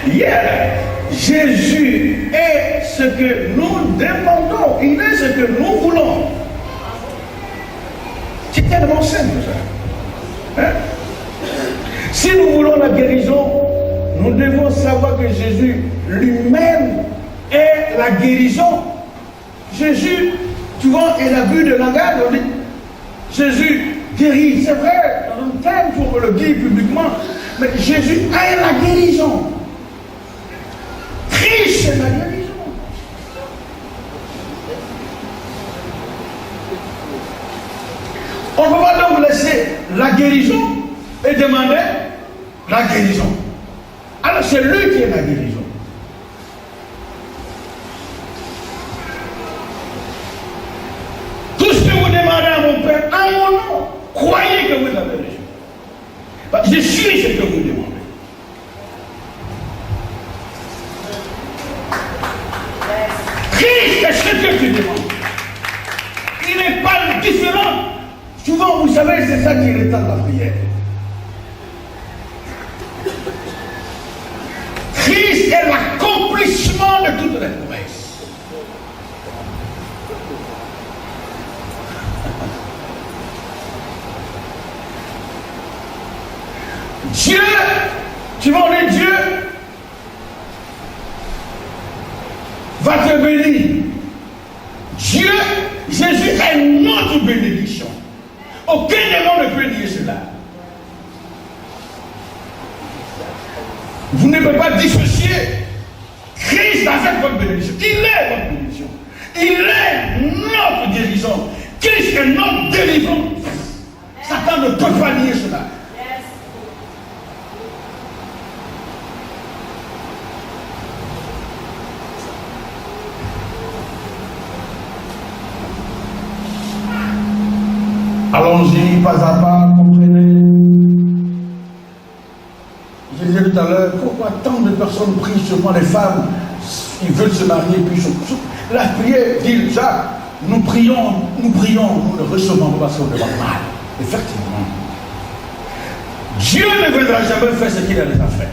Yeah. Jésus est ce que nous demandons. Il est ce que nous voulons. C'est tellement simple ça. Hein? Si nous voulons la guérison, nous devons savoir que Jésus lui-même est la guérison. Jésus, tu vois, il a bu de langage, on dit, Jésus guérit, c'est vrai, dans un thème, il faut le dire publiquement, mais Jésus est la guérison. Christ est la guérison. On ne peut pas donc laisser la guérison et demander la guérison. Alors c'est lui qui est la guérison. Tout ce que vous demandez à mon Père, en mon nom, croyez que vous avez reçu. Je suis ce que vous demandez. Christ est ce que tu demandes. Il n'est pas différent. Souvent, vous savez, c'est ça qui retarde la prière. Christ est l'accomplissement de toutes les promesses. Dieu, tu vas dire Dieu va te bénir. Dieu, Jésus est notre bénédiction. Aucun démon ne peut nier cela. Vous ne pouvez pas dissocier Christ avec votre bénédiction. Il est votre bénédiction. Il est notre guérison. Christ est notre délivrance. Satan ne peut pas nier cela. Allons-y, pas à pas, comprenez. Je disais tout à l'heure, pourquoi tant de personnes prient seulement les femmes, ils veulent se marier, puis la prière dit ça, nous prions, nous ne recevons pas parce qu'on demande mal. Effectivement. Dieu ne viendra jamais faire ce qu'il a déjà fait.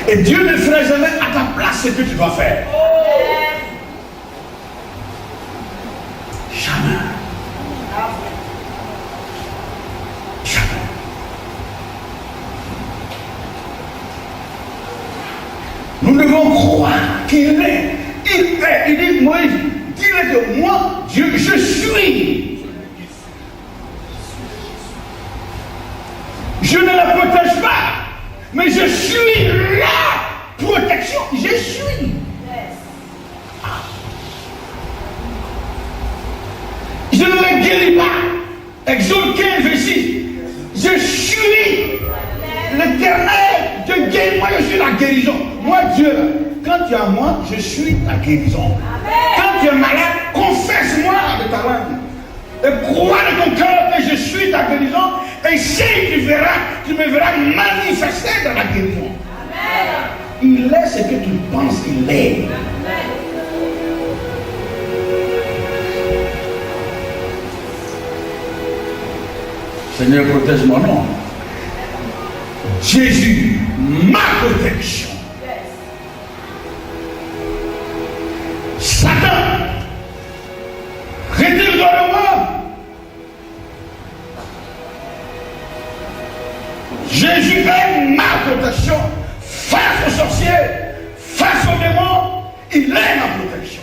Et Dieu ne fera jamais à ta place ce que tu dois faire. Jamais. Jamais. Nous devons croire qu'il est. Il dit, Moïse, dis-le que moi, Dieu, je suis. Je ne la protège pas, mais je suis la protection. Je suis. Je ne le guéris pas. Exode 15, verset 6. Je suis l'Éternel. Dieu guérit. Moi, je suis la guérison. Moi, Dieu, quand tu es à moi, je suis la guérison. Quand tu es malade, confesse-moi de ta langue. Et crois de ton cœur que je suis ta guérison. Et si tu me verras manifester dans la guérison. Il est ce que tu penses qu'il est. Seigneur, protège mon nom. Jésus, ma protection. Satan, retire-toi de moi. Jésus est ma protection. Face aux sorciers, face aux démons, il est ma protection.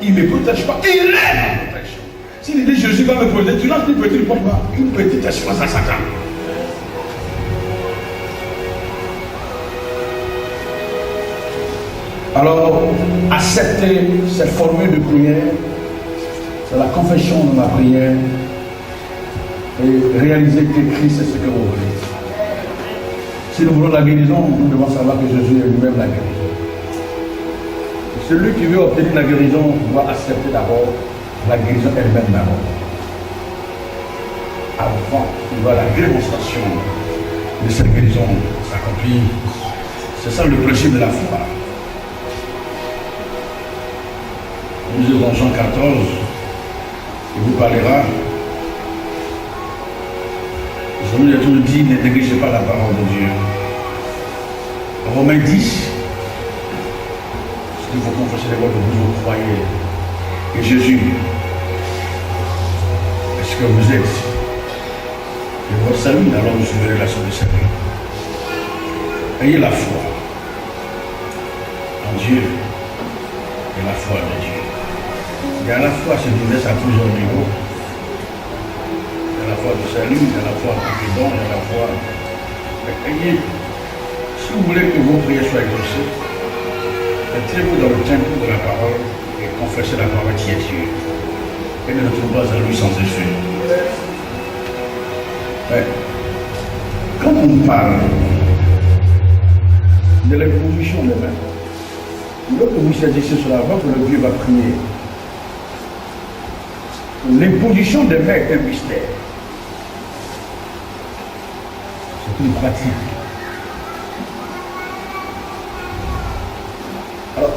Il ne me protège pas, il est ma protection. S'il dit Jésus va me protéger, tu lances une petite porte, une petite assurance à Satan. Alors, accepter cette formule de prière, c'est la confession de ma prière, et réaliser que Christ est ce que vous voulez. Si nous voulons la guérison, nous devons savoir que Jésus est lui-même la guérison. Et celui qui veut obtenir la guérison doit accepter d'abord la guérison elle-même d'abord. Avant, il voit la démonstration de cette guérison s'accomplir. C'est ça le principe de la foi. Nous lisons dans Jean 14, il vous parlera Je vous ai toujours dit, ne négligez pas la parole de Dieu. Romains 10, il faut confesser les voix que vous croyez. Et Jésus, est-ce que vous êtes et votre salut, alors vous verrez la source du salut. Ayez la foi en Dieu et la foi de Dieu. Il y a la foi se divers à plusieurs niveaux. Il y a la foi du salut, il y a la foi du don, il y a la foi. Ayez, si vous voulez que vos prières soient exaucées, mettez-vous dans le temple de la parole et confessez la parole qui est Dieu. Et ne retrouvez pas à lui sans effet. Mais, quand on parle de l'imposition des mains, lorsque vous saisissez sur la voie que le Dieu va prier, l'imposition des mains est un mystère. C'est une pratique. Alors,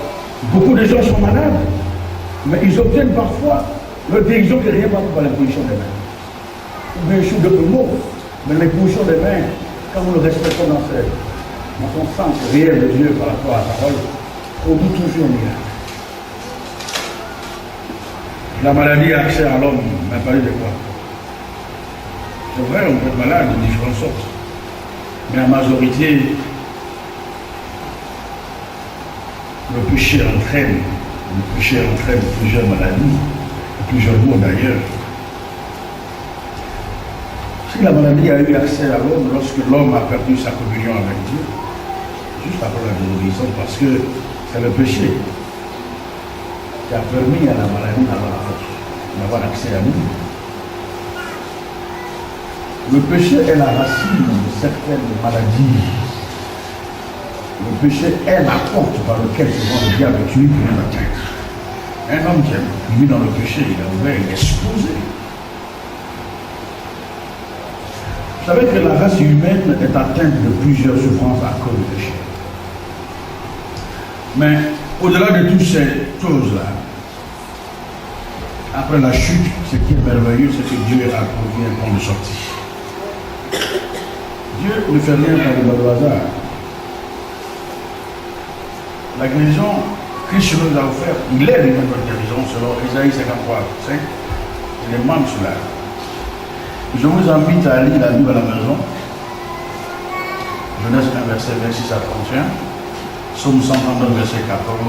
beaucoup de gens sont malades, mais ils obtiennent parfois leur guérison qui n'est rien par l'imposition des mains. Ou bien sous d'autres mots, mais l'imposition des mains, quand vous le respectez dans son sens réel de Dieu par rapport à la parole, produit toujours un miracle. La maladie a accès à l'homme, mais parlé de quoi? C'est vrai, on peut être malade de différentes sortes, mais la majorité, le péché entraîne plusieurs maladies, plusieurs maux d'ailleurs. Si la maladie a eu accès à l'homme lorsque l'homme a perdu sa communion avec Dieu, juste après la désobéissance, parce que c'est le péché qui a permis à la maladie d'avoir accès à nous. Le péché est la racine de certaines maladies. Le péché est la porte par laquelle souvent le diable utilise pour nous atteindre. Un homme qui vit dans le péché, il a ouvert, il est explosé. Vous savez que la race humaine est atteinte de plusieurs souffrances à cause du péché. Mais au-delà de toutes ces choses-là, après la chute, ce qui est merveilleux, c'est que Dieu a trouvé un point de sortie. Dieu ne fait rien par le hasard. La guérison, Christ nous a offert, il est lui-même notre guérison selon Isaïe 53, 5. Il est membre cela. Je vous invite à lire la Bible à la maison. Genèse 1, verset 26 à 31. Psaume 139, verset 14.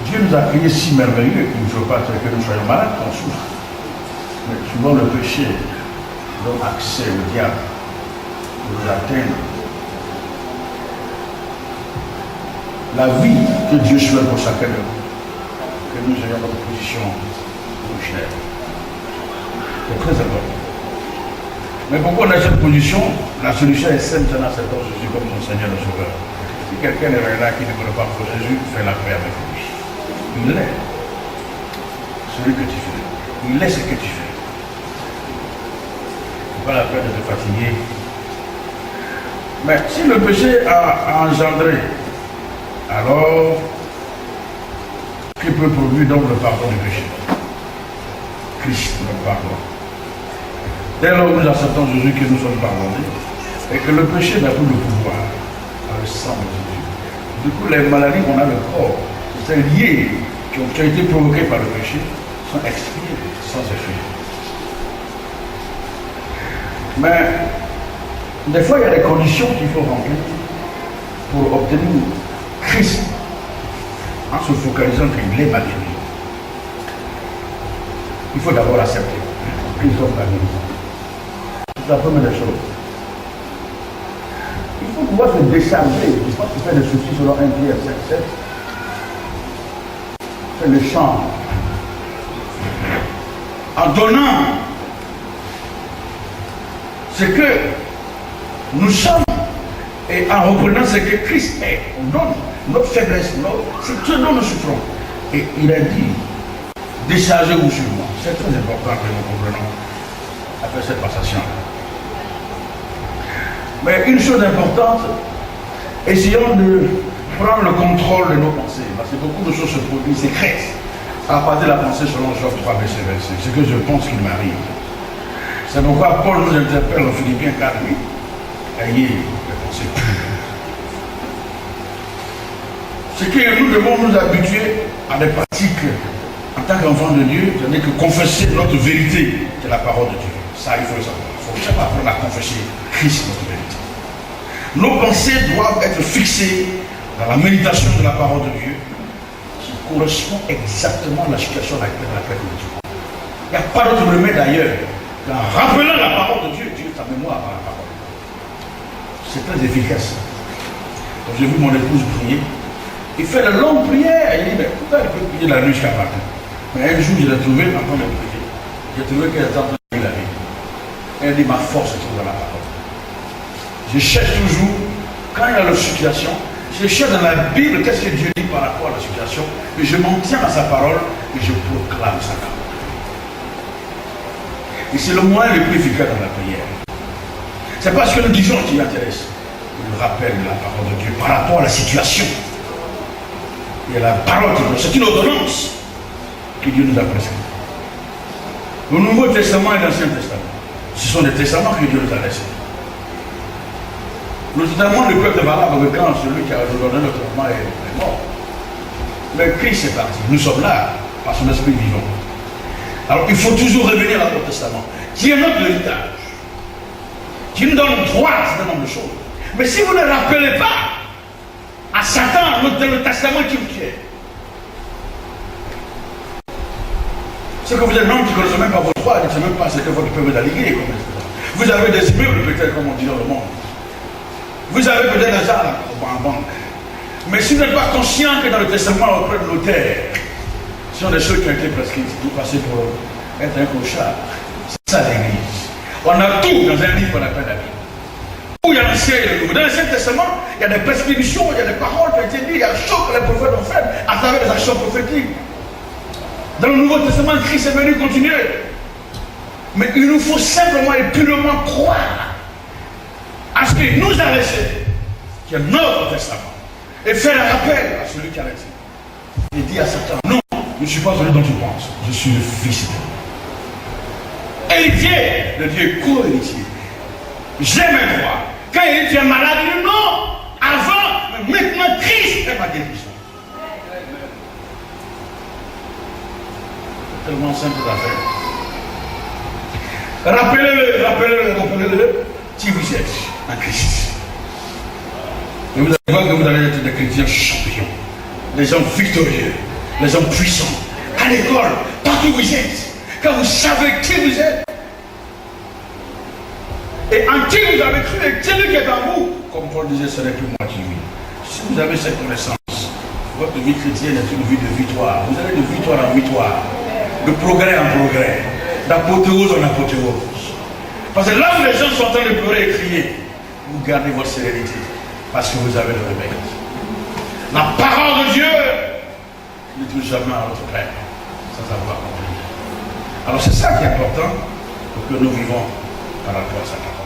Dieu nous a créés si merveilleux qu'il ne faut pas que nous soyons malades, qu'on souffre. Mais souvent le péché donne accès au diable pour nous atteindre. La vie que Dieu souhaite pour chacun de nous, que nous ayons notre position chère. C'est très important. Mais pourquoi on a cette position? La solution est simple, c'est d'accepter Jésus comme son Seigneur et Sauveur. Si quelqu'un est là qui ne connaît pas Jésus, fais la paix avec lui. Il est celui que tu fais. Il est ce que tu fais. Ce n'est pas la peine de te fatiguer. Mais si le péché a engendré, alors qui peut produire donc le pardon du péché? Christ le pardon. Dès lors que nous acceptons Jésus, que nous sommes pardonnés, et que le péché n'a plus le pouvoir par le sang de Jésus. Du coup, les maladies qu'on a le corps, c'est lié, qui ont été provoquées par le péché, sont expirées sans effet. Mais, des fois, il y a des conditions qu'il faut remplir pour obtenir Christ, en se focalisant qu'il est ma guérison. Il faut d'abord accepter qu'ils sont la guérison. C'est la première des choses. Il faut pouvoir se décharger. Je pense qu'il fait des soucis selon 1 Pierre 5, 7. C'est le chant. En donnant ce que nous sommes et en reprenant ce que Christ est, on donne notre faiblesse, c'est ce dont nous souffrons. Et il a dit, déchargez-vous sur moi. C'est très important que nous comprenons après cette passation. Mais une chose importante, essayons de prendre le contrôle de nos pensées, parce que beaucoup de choses se produisent, sécrètes, à partir de la pensée selon Job 3, verset 25. C'est ce que je pense qu'il m'arrive. C'est pourquoi Paul nous interpelle en Philippiens 4, oui. Ayez les pensées pures. C'est que nous devons nous habituer à des pratiques en tant qu'enfants de Dieu, c'est-à-dire que confesser notre vérité, c'est la parole de Dieu. Ça, il faut le savoir. Il faut savoir apprendre à confesser Christ, notre vérité. Nos pensées doivent être fixées dans la méditation de la parole de Dieu qui correspond exactement à la situation dans laquelle nous sommes. Il n'y a pas d'autre remède d'ailleurs qu'en rappelant la parole de Dieu, Dieu ta mémoire par la parole. C'est très efficace. Quand j'ai vu mon épouse prier, il fait de longues prières. Il dit, mais pourquoi il peut prier la nuit jusqu'à matin? Mais un jour, je l'ai trouvé en train de prier. J'ai trouvé qu'elle était en train de prier la nuit. Elle dit, ma force est dans la parole. Je cherche toujours, quand il y a la situation, je cherche dans la Bible qu'est-ce que Dieu dit par rapport à la situation, et je m'en tiens à sa parole et je proclame sa parole. Et c'est le moyen le plus efficace dans la prière. C'est pas ce que nous disons qui intéresse. Le rappel de la parole de Dieu par rapport à la situation. Et la parole de Dieu, c'est une ordonnance que Dieu nous a prescrite. Le Nouveau Testament et l'Ancien Testament, ce sont des testaments que Dieu nous a laissés. Le testament ne peut être valable que quand celui qui a donné le testament est mort. Mais Christ est parti. Nous sommes là par son esprit vivant. Alors il faut toujours revenir à l'Ancien Testament, qui est notre héritage, qui nous donne droit à un certain nombre de choses. Mais si vous ne rappelez pas à Satan dans le testament qui vous tient, c'est que vous êtes un homme qui ne connaissez même pas votre droit, qui ne sait même pas ce que votre peuple est allégué. Vous avez des immeubles peut-être, comme on dit dans le monde. Vous avez peut-être des armes en banque. Mais si vous n'êtes pas conscient que dans le testament auprès de notaire, ce sont des choses qui ont été prescrites, vous passez pour être un clochard. C'est ça l'église. On a tout dans un livre qu'on appelle la Bible. Où il y a l'Ancien et le Nouveau. Dans l'Ancien Testament, il y a des prescriptions, il y a des paroles qui ont été dites, il y a des choses que les prophètes ont faites à travers les actions prophétiques. Dans le Nouveau Testament, Christ est venu continuer. Mais il nous faut simplement et purement croire à ce qu'il nous a laissé, qui est notre testament, et faire un rappel à celui qui a laissé. Et dit à Satan, non, je ne suis pas celui dont tu penses, je suis le fils de Dieu. Héritier de Dieu, co-héritier. J'ai mes droits. Quand il est malade, il dit non, avant, mais maintenant Christ est ma guérison. C'est tellement simple à faire. Rappelez-le, qui vous êtes en Christ. Et vous allez voir que vous allez être des chrétiens champions, des gens victorieux, des gens puissants. À l'école, partout où vous êtes, quand vous savez qui vous êtes, et en qui vous avez cru, et celui qui est en vous, comme Paul disait, ce n'est plus moi qui vis. Si vous avez cette connaissance, votre vie chrétienne est une vie de victoire. Vous allez de victoire en victoire, de progrès en progrès, d'apothéose en apothéose. Parce que là où les gens sont en train de pleurer et crier, vous gardez votre sérénité, parce que vous avez le remède. La parole de Dieu ne touche jamais à votre Père, sans avoir compris. Alors c'est ça qui est important pour que nous vivons par rapport à sa parole.